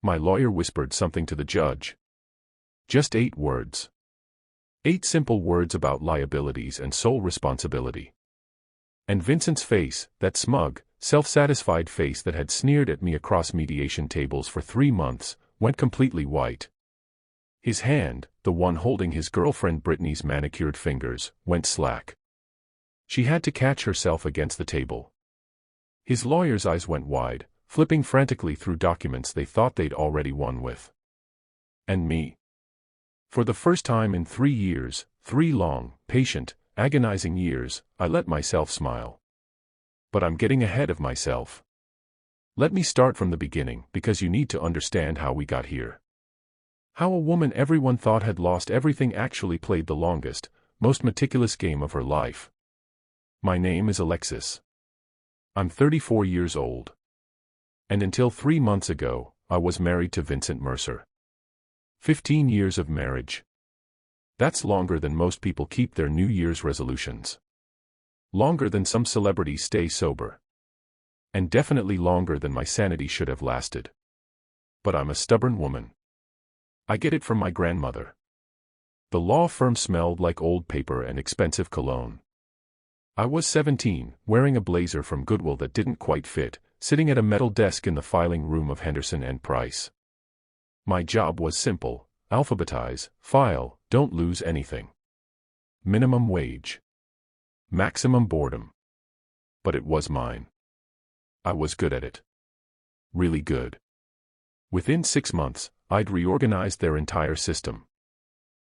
My lawyer whispered something to the judge. Just 8 words. 8 simple words about liabilities and sole responsibility. And Vincent's face, that smug, self-satisfied face that had sneered at me across mediation tables for 3 months, went completely white. His hand, the one holding his girlfriend Brittany's manicured fingers, went slack. She had to catch herself against the table. His lawyer's eyes went wide, flipping frantically through documents they thought they'd already won with. And me. For the first time in 3 years, 3 long, patient, agonizing years, I let myself smile. But I'm getting ahead of myself. Let me start from the beginning, because you need to understand how we got here. How a woman everyone thought had lost everything actually played the longest, most meticulous game of her life. My name is Alexis. I'm 34 years old. And until 3 months ago, I was married to Vincent Mercer. 15 years of marriage. That's longer than most people keep their New Year's resolutions. Longer than some celebrities stay sober. And definitely longer than my sanity should have lasted. But I'm a stubborn woman. I get it from my grandmother. The law firm smelled like old paper and expensive cologne. I was 17, wearing a blazer from Goodwill that didn't quite fit, sitting at a metal desk in the filing room of Henderson and Price. My job was simple: alphabetize, file, don't lose anything. Minimum wage. Maximum boredom. But it was mine. I was good at it. Really good. Within 6 months, I'd reorganized their entire system.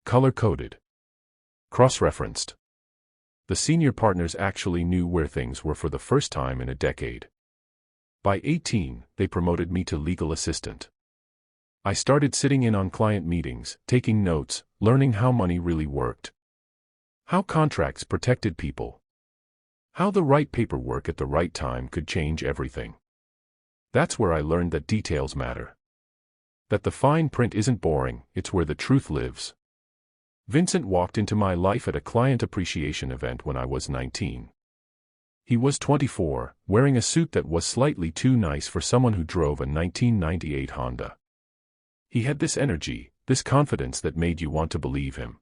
Color-coded. Cross-referenced. The senior partners actually knew where things were for the first time in a decade. By 18, they promoted me to legal assistant. I started sitting in on client meetings, taking notes, learning how money really worked. How contracts protected people. How the right paperwork at the right time could change everything. That's where I learned that details matter. That the fine print isn't boring, it's where the truth lives. Vincent walked into my life at a client appreciation event when I was 19. He was 24, wearing a suit that was slightly too nice for someone who drove a 1998 Honda. He had this energy, this confidence that made you want to believe him.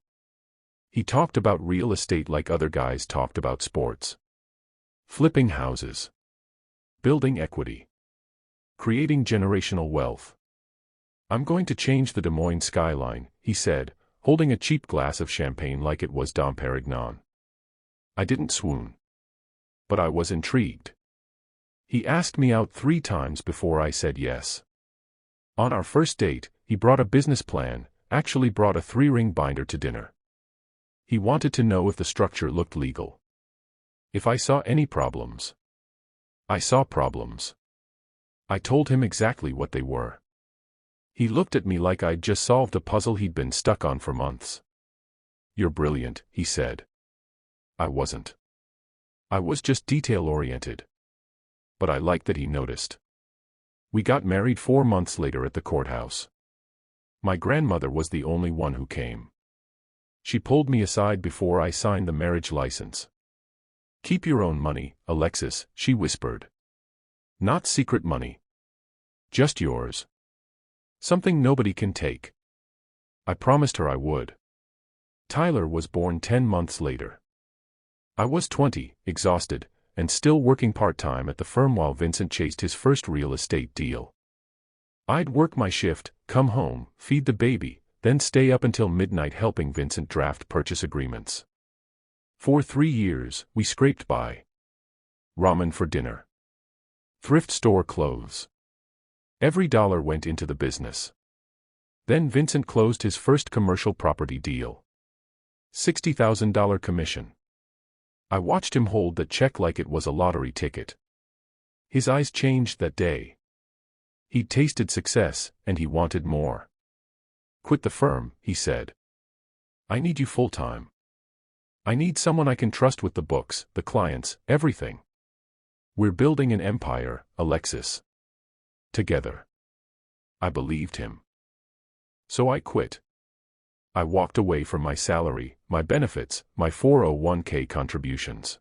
He talked about real estate like other guys talked about sports. Flipping houses. Building equity. Creating generational wealth. I'm going to change the Des Moines skyline, he said, holding a cheap glass of champagne like it was Dom Perignon. I didn't swoon. But I was intrigued. He asked me out 3 times before I said yes. On our first date, he brought a business plan, actually brought a 3-ring binder to dinner. He wanted to know if the structure looked legal. If I saw any problems. I saw problems. I told him exactly what they were. He looked at me like I'd just solved a puzzle he'd been stuck on for months. You're brilliant, he said. I wasn't. I was just detail-oriented. But I liked that he noticed. We got married 4 months later at the courthouse. My grandmother was the only one who came. She pulled me aside before I signed the marriage license. Keep your own money, Alexis, she whispered. Not secret money. Just yours. Something nobody can take. I promised her I would. Tyler was born 10 months later. I was 20, exhausted, and still working part-time at the firm while Vincent chased his first real estate deal. I'd work my shift, come home, feed the baby, then stay up until midnight helping Vincent draft purchase agreements. For 3 years, we scraped by. Ramen for dinner. Thrift store clothes. Every dollar went into the business. Then Vincent closed his first commercial property deal. $60,000 commission. I watched him hold that check like it was a lottery ticket. His eyes changed that day. He'd tasted success, and he wanted more. Quit the firm, he said. I need you full-time. I need someone I can trust with the books, the clients, everything. We're building an empire, Alexis. Together. I believed him. So I quit. I walked away from my salary, my benefits, my 401k contributions.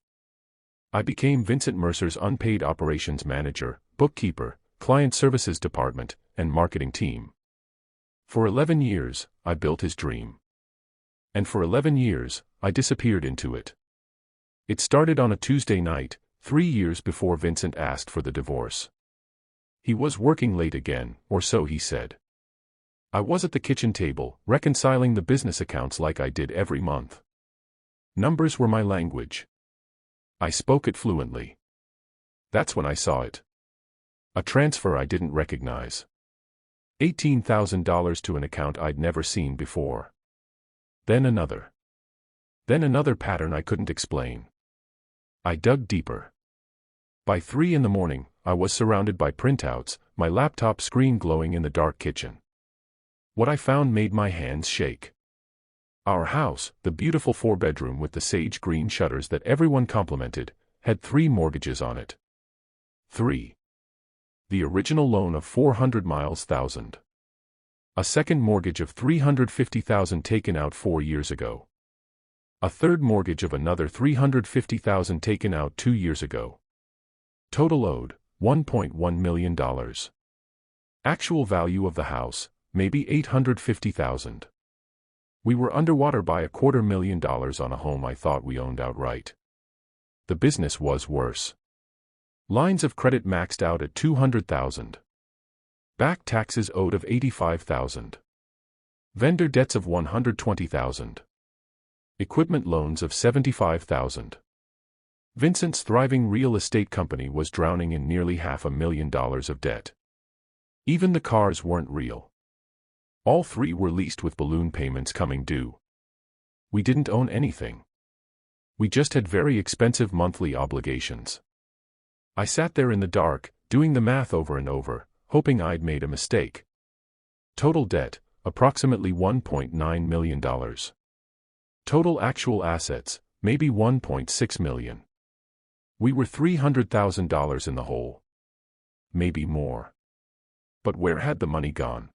I became Vincent Mercer's unpaid operations manager, bookkeeper, client services department, and marketing team. For 11 years, I built his dream. And for 11 years, I disappeared into it. It started on a Tuesday night, 3 years before Vincent asked for the divorce. He was working late again, or so he said. I was at the kitchen table, reconciling the business accounts like I did every month. Numbers were my language. I spoke it fluently. That's when I saw it. A transfer I didn't recognize. $18,000 to an account I'd never seen before. Then another. Then another pattern I couldn't explain. I dug deeper. By 3 in the morning, I was surrounded by printouts, my laptop screen glowing in the dark kitchen. What I found made my hands shake. Our house, the beautiful 4-bedroom with the sage green shutters that everyone complimented, had 3 mortgages on it. 3. The original loan of $400,000. A second mortgage of $350,000 taken out 4 years ago. A third mortgage of another $350,000 taken out 2 years ago. Total owed, $1.1 million. Actual value of the house, maybe $850,000. We were underwater by $250,000 on a home I thought we owned outright. The business was worse. Lines of credit maxed out at $200,000. Back taxes owed of $85,000. Vendor debts of $120,000. Equipment loans of $75,000. Vincent's thriving real estate company was drowning in nearly $500,000 of debt. Even the cars weren't real. All 3 were leased with balloon payments coming due. We didn't own anything. We just had very expensive monthly obligations. I sat there in the dark, doing the math over and over, hoping I'd made a mistake. Total debt, approximately $1.9 million. Total actual assets, maybe $1.6 million. We were $300,000 in the hole. Maybe more. But where had the money gone?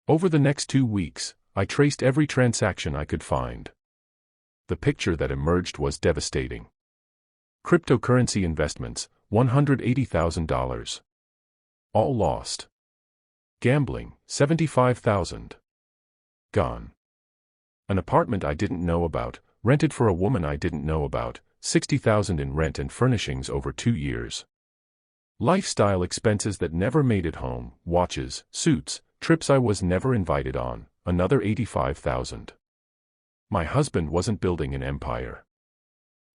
Over the next 2 weeks, I traced every transaction I could find. The picture that emerged was devastating. Cryptocurrency investments, $180,000. All lost. Gambling, $75,000. Gone. An apartment I didn't know about, rented for a woman I didn't know about, $60,000 in rent and furnishings over 2 years. Lifestyle expenses that never made it home, watches, suits, trips I was never invited on, another $85,000. My husband wasn't building an empire.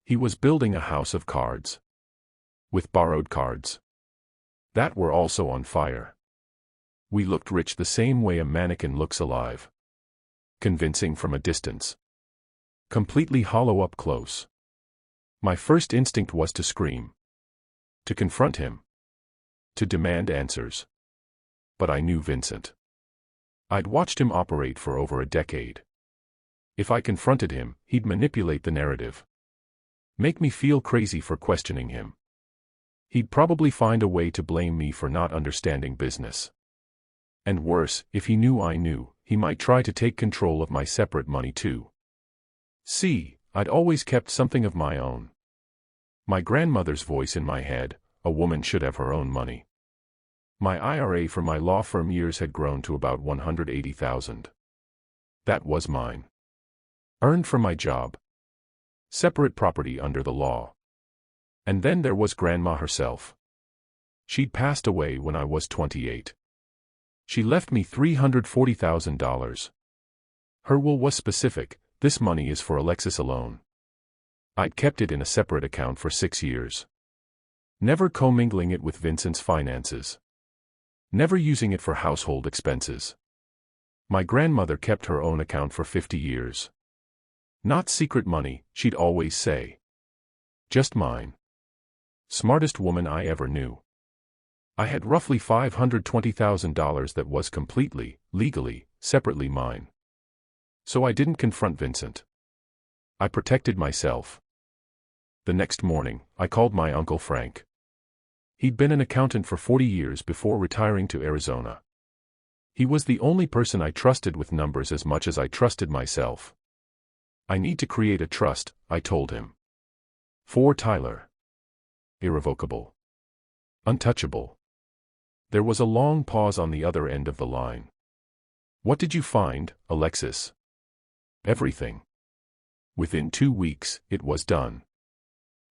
He was building a house of cards. With borrowed cards. That were also on fire. We looked rich the same way a mannequin looks alive. Convincing from a distance. Completely hollow up close. My first instinct was to scream. To confront him. To demand answers. But I knew Vincent. I'd watched him operate for over a decade. If I confronted him, he'd manipulate the narrative. Make me feel crazy for questioning him. He'd probably find a way to blame me for not understanding business. And worse, if he knew I knew, he might try to take control of my separate money too. See, I'd always kept something of my own. My grandmother's voice in my head, a woman should have her own money. My IRA for my law firm years had grown to about $180,000. That was mine. Earned from my job. Separate property under the law. And then there was Grandma herself. She'd passed away when I was 28. She left me $340,000. Her will was specific, this money is for Alexis alone. I'd kept it in a separate account for 6 years. Never commingling it with Vincent's finances. Never using it for household expenses. My grandmother kept her own account for 50 years. Not secret money, she'd always say. Just mine. Smartest woman I ever knew. I had roughly $520,000 that was completely, legally, separately mine. So I didn't confront Vincent. I protected myself. The next morning, I called my Uncle Frank. He'd been an accountant for 40 years before retiring to Arizona. He was the only person I trusted with numbers as much as I trusted myself. I need to create a trust, I told him. For Tyler. Irrevocable. Untouchable. There was a long pause on the other end of the line. "What did you find, Alexis?" "Everything." Within 2 weeks, it was done.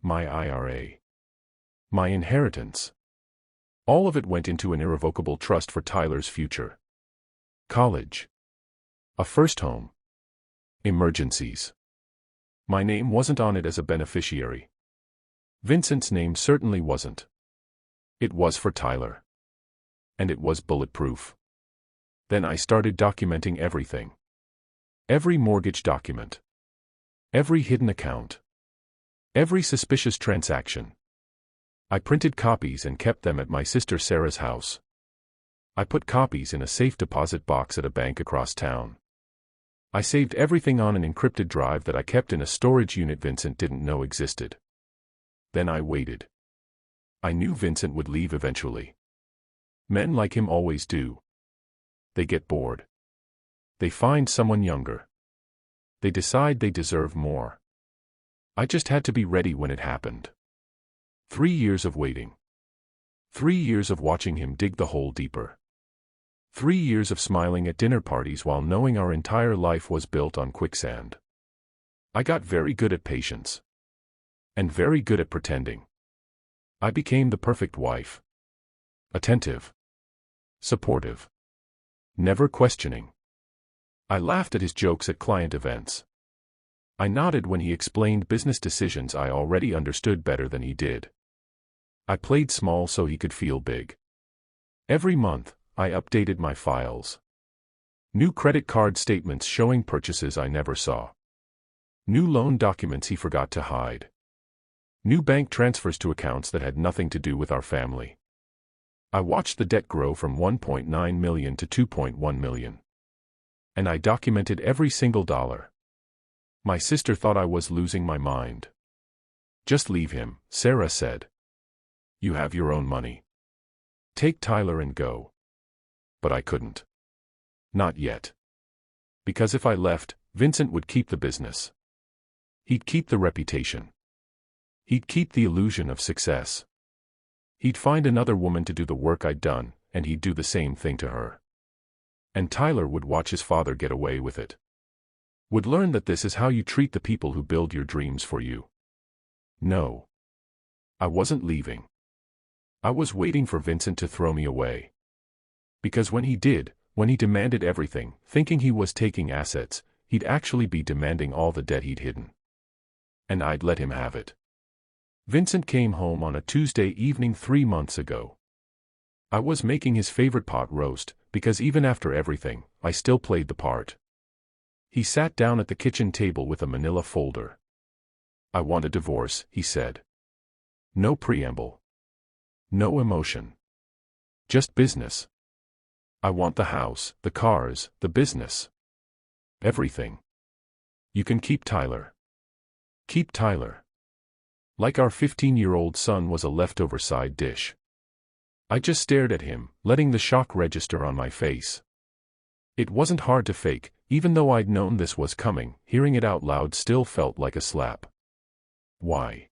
My IRA. My inheritance. All of it went into an irrevocable trust for Tyler's future. College. A first home. Emergencies. My name wasn't on it as a beneficiary. Vincent's name certainly wasn't. It was for Tyler. And it was bulletproof. Then I started documenting everything. Every mortgage document. Every hidden account. Every suspicious transaction. I printed copies and kept them at my sister Sarah's house. I put copies in a safe deposit box at a bank across town. I saved everything on an encrypted drive that I kept in a storage unit Vincent didn't know existed. Then I waited. I knew Vincent would leave eventually. Men like him always do. They get bored. They find someone younger. They decide they deserve more. I just had to be ready when it happened. 3 years of waiting. 3 years of watching him dig the hole deeper. 3 years of smiling at dinner parties while knowing our entire life was built on quicksand. I got very good at patience. And very good at pretending. I became the perfect wife. Attentive. Supportive. Never questioning. I laughed at his jokes at client events. I nodded when he explained business decisions I already understood better than he did. I played small so he could feel big. Every month, I updated my files. New credit card statements showing purchases I never saw. New loan documents he forgot to hide. New bank transfers to accounts that had nothing to do with our family. I watched the debt grow from $1.9 million to $2.1 million. And I documented every single dollar. My sister thought I was losing my mind. "Just leave him," Sarah said. "You have your own money. Take Tyler and go." But I couldn't. Not yet. Because if I left, Vincent would keep the business. He'd keep the reputation. He'd keep the illusion of success. He'd find another woman to do the work I'd done, and he'd do the same thing to her. And Tyler would watch his father get away with it. Would learn that this is how you treat the people who build your dreams for you. No. I wasn't leaving. I was waiting for Vincent to throw me away. Because when he did, when he demanded everything, thinking he was taking assets, he'd actually be demanding all the debt he'd hidden. And I'd let him have it. Vincent came home on a Tuesday evening 3 months ago. I was making his favorite pot roast, because even after everything, I still played the part. He sat down at the kitchen table with a manila folder. "I want a divorce," he said. No preamble. No emotion. Just business. "I want the house, the cars, the business. Everything. You can keep Tyler. Keep Tyler." Like our 15-year-old son was a leftover side dish. I just stared at him, letting the shock register on my face. It wasn't hard to fake, even though I'd known this was coming. Hearing it out loud still felt like a slap. "Why?"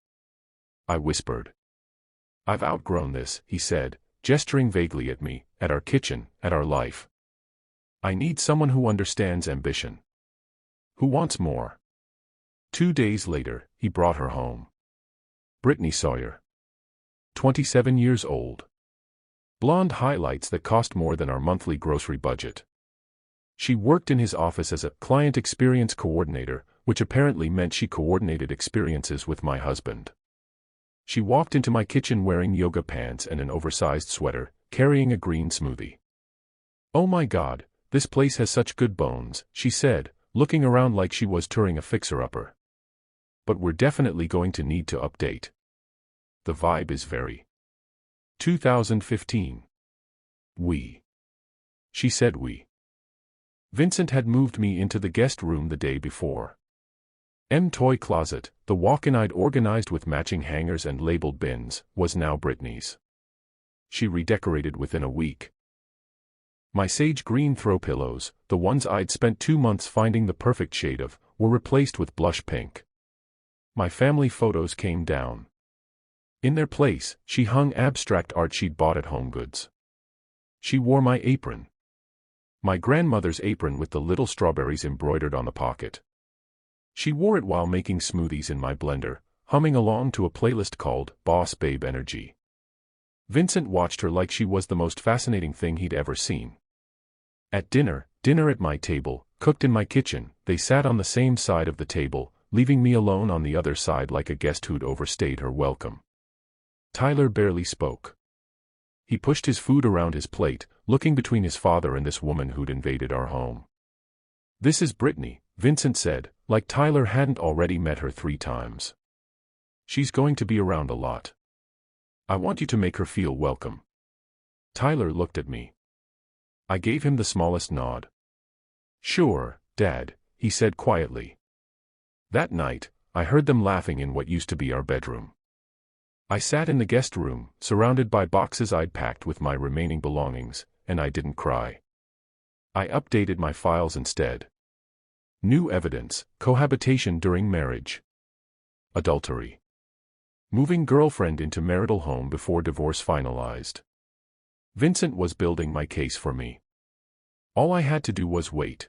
I whispered. "I've outgrown this," he said, gesturing vaguely at me, at our kitchen, at our life. "I need someone who understands ambition. Who wants more." 2 days later, he brought her home. Brittany Sawyer. 27 years old. Blonde highlights that cost more than our monthly grocery budget. She worked in his office as a client experience coordinator, which apparently meant she coordinated experiences with my husband. She walked into my kitchen wearing yoga pants and an oversized sweater, carrying a green smoothie. "Oh my God, this place has such good bones," she said, looking around like she was touring a fixer-upper. "But we're definitely going to need to update. The vibe is very 2015. She said we. Vincent had moved me into the guest room the day before. Toy closet, the walk-in I'd organized with matching hangers and labeled bins, was now Brittany's. She redecorated within a week. My sage green throw pillows, the ones I'd spent 2 months finding the perfect shade of, were replaced with blush pink. My family photos came down. In their place, she hung abstract art she'd bought at HomeGoods. She wore my apron. My grandmother's apron with the little strawberries embroidered on the pocket. She wore it while making smoothies in my blender, humming along to a playlist called Boss Babe Energy. Vincent watched her like she was the most fascinating thing he'd ever seen. At dinner at my table, cooked in my kitchen, they sat on the same side of the table, leaving me alone on the other side like a guest who'd overstayed her welcome. Tyler barely spoke. He pushed his food around his plate, looking between his father and this woman who'd invaded our home. "This is Brittany," Vincent said, like Tyler hadn't already met her 3 times. "She's going to be around a lot. I want you to make her feel welcome." Tyler looked at me. I gave him the smallest nod. "Sure, Dad," he said quietly. That night, I heard them laughing in what used to be our bedroom. I sat in the guest room, surrounded by boxes I'd packed with my remaining belongings, and I didn't cry. I updated my files instead. New evidence: cohabitation during marriage. Adultery. Moving girlfriend into marital home before divorce finalized. Vincent was building my case for me. All I had to do was wait.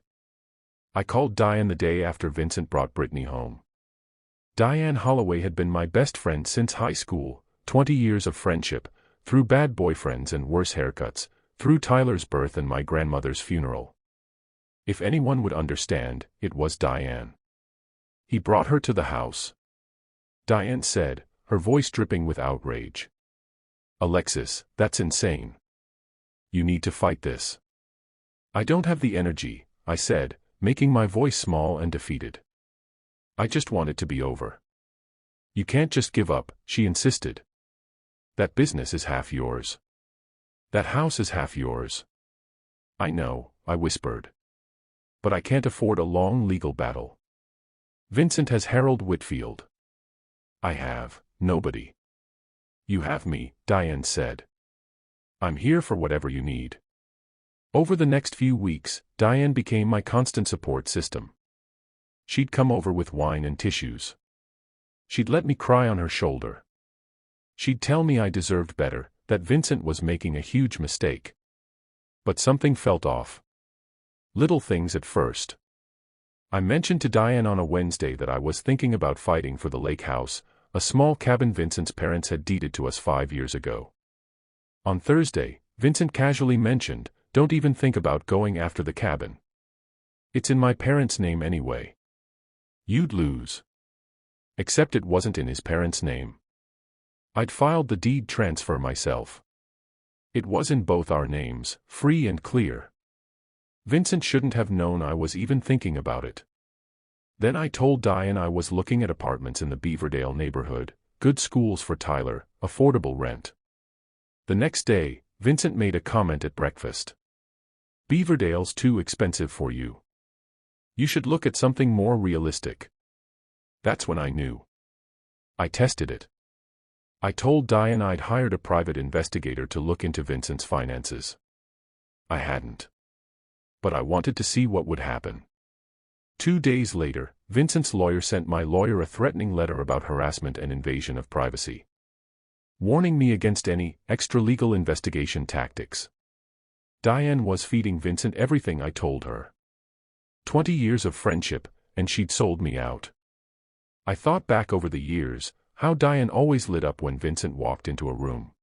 I called Diane the day after Vincent brought Brittany home. Diane Holloway had been my best friend since high school, 20 years of friendship, through bad boyfriends and worse haircuts, through Tyler's birth and my grandmother's funeral. If anyone would understand, it was Diane. He brought her to the house. Diane said, her voice dripping with outrage. "Alexis, that's insane. You need to fight this." "I don't have the energy," I said, making my voice small and defeated. "I just want it to be over." "You can't just give up," she insisted. "That business is half yours. That house is half yours." "I know," I whispered. "But I can't afford a long legal battle. Vincent has Harold Whitfield. I have nobody." "You have me," Diane said. "I'm here for whatever you need." Over the next few weeks, Diane became my constant support system. She'd come over with wine and tissues. She'd let me cry on her shoulder. She'd tell me I deserved better, that Vincent was making a huge mistake. But something felt off. Little things at first. I mentioned to Diane on a Wednesday that I was thinking about fighting for the lake house, a small cabin Vincent's parents had deeded to us 5 years ago. On Thursday, Vincent casually mentioned, "Don't even think about going after the cabin. It's in my parents' name anyway. You'd lose." Except it wasn't in his parents' name. I'd filed the deed transfer myself. It was in both our names, free and clear. Vincent shouldn't have known I was even thinking about it. Then I told Diane I was looking at apartments in the Beaverdale neighborhood, good schools for Tyler, affordable rent. The next day, Vincent made a comment at breakfast. "Beaverdale's too expensive for you. You should look at something more realistic." That's when I knew. I tested it. I told Diane I'd hired a private investigator to look into Vincent's finances. I hadn't. But I wanted to see what would happen. 2 days later, Vincent's lawyer sent my lawyer a threatening letter about harassment and invasion of privacy, warning me against any extralegal investigation tactics. Diane was feeding Vincent everything I told her. 20 years of friendship, and she'd sold me out. I thought back over the years, how Diane always lit up when Vincent walked into a room.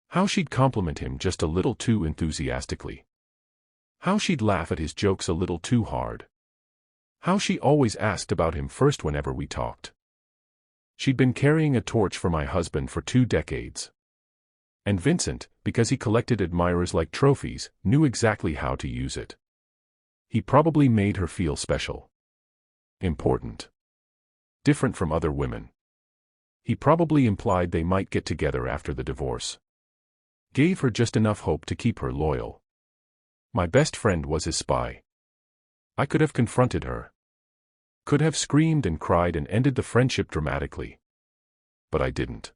How she'd compliment him just a little too enthusiastically. How she'd laugh at his jokes a little too hard. How she always asked about him first whenever we talked. She'd been carrying a torch for my husband for 2 decades. And Vincent, because he collected admirers like trophies, knew exactly how to use it. He probably made her feel special. Important. Different from other women. He probably implied they might get together after the divorce. Gave her just enough hope to keep her loyal. My best friend was his spy. I could have confronted her. Could have screamed and cried and ended the friendship dramatically. But I didn't.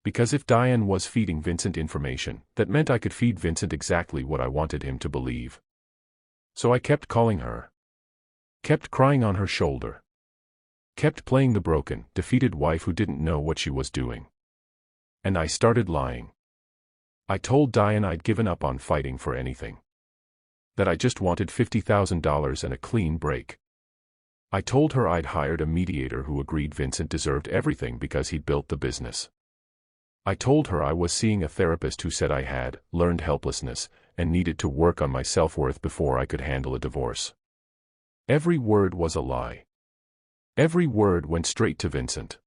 Because if Diane was feeding Vincent information, that meant I could feed Vincent exactly what I wanted him to believe. So I kept calling her. Kept crying on her shoulder. Kept playing the broken, defeated wife who didn't know what she was doing. And I started lying. I told Diane I'd given up on fighting for anything. That I just wanted $50,000 and a clean break. I told her I'd hired a mediator who agreed Vincent deserved everything because he'd built the business. I told her I was seeing a therapist who said I had learned helplessness and needed to work on my self-worth before I could handle a divorce. Every word was a lie. Every word went straight to Vincent.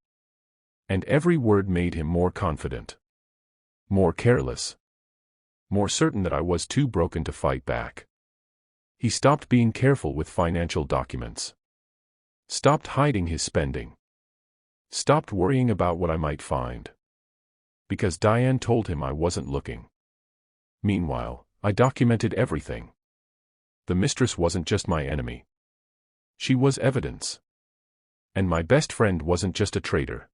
And every word made him more confident. More careless. More certain that I was too broken to fight back. He stopped being careful with financial documents. Stopped hiding his spending. Stopped worrying about what I might find. Because Diane told him I wasn't looking. Meanwhile, I documented everything. The mistress wasn't just my enemy. She was evidence. And my best friend wasn't just a traitor.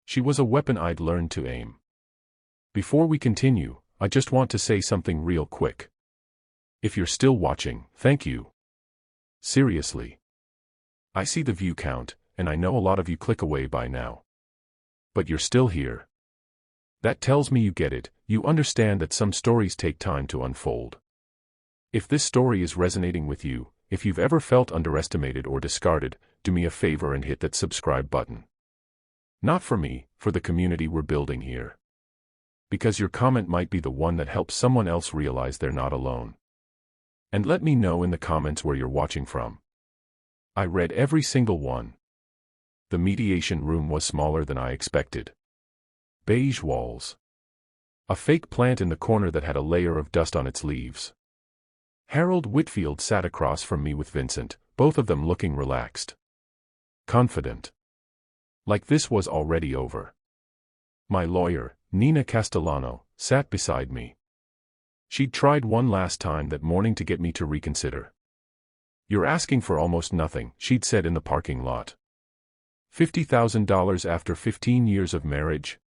She was a weapon I'd learned to aim. Before we continue, I just want to say something real quick. If you're still watching, thank you. Seriously. I see the view count, and I know a lot of you click away by now. But you're still here. That tells me you get it, you understand that some stories take time to unfold. If this story is resonating with you, if you've ever felt underestimated or discarded, do me a favor and hit that subscribe button. Not for me, for the community we're building here. Because your comment might be the one that helps someone else realize they're not alone. And let me know in the comments where you're watching from. I read every single one. The mediation room was smaller than I expected. Beige walls. A fake plant in the corner that had a layer of dust on its leaves. Harold Whitfield sat across from me with Vincent, both of them looking relaxed. Confident. Like this was already over. My lawyer, Nina Castellano, sat beside me. She'd tried one last time that morning to get me to reconsider. You're asking for almost nothing, she'd said in the parking lot. $50,000 after 15 years of marriage?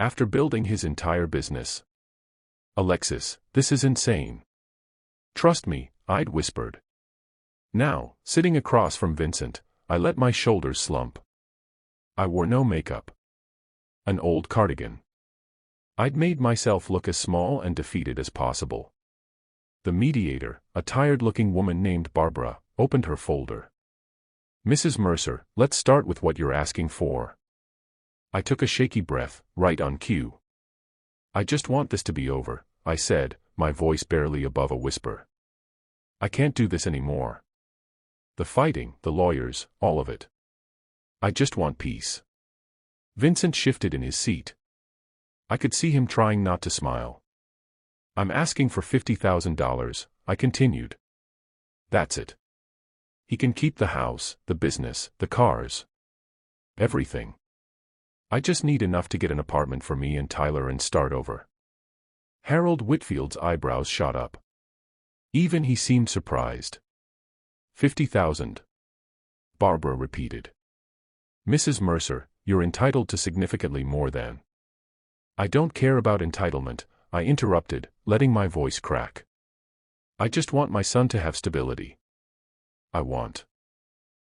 After building his entire business? Alexis, this is insane. Trust me, I'd whispered. Now, sitting across from Vincent, I let my shoulders slump. I wore no makeup. An old cardigan. I'd made myself look as small and defeated as possible. The mediator, a tired-looking woman named Barbara, opened her folder. Mrs. Mercer, let's start with what you're asking for. I took a shaky breath, right on cue. I just want this to be over, I said, my voice barely above a whisper. I can't do this anymore. The fighting, the lawyers, all of it. I just want peace. Vincent shifted in his seat. I could see him trying not to smile. I'm asking for $50,000, I continued. That's it. He can keep the house, the business, the cars. Everything. I just need enough to get an apartment for me and Tyler and start over. Harold Whitfield's eyebrows shot up. Even he seemed surprised. 50,000. Barbara repeated. Mrs. Mercer, you're entitled to significantly more than. I don't care about entitlement, I interrupted, letting my voice crack. I just want my son to have stability. I want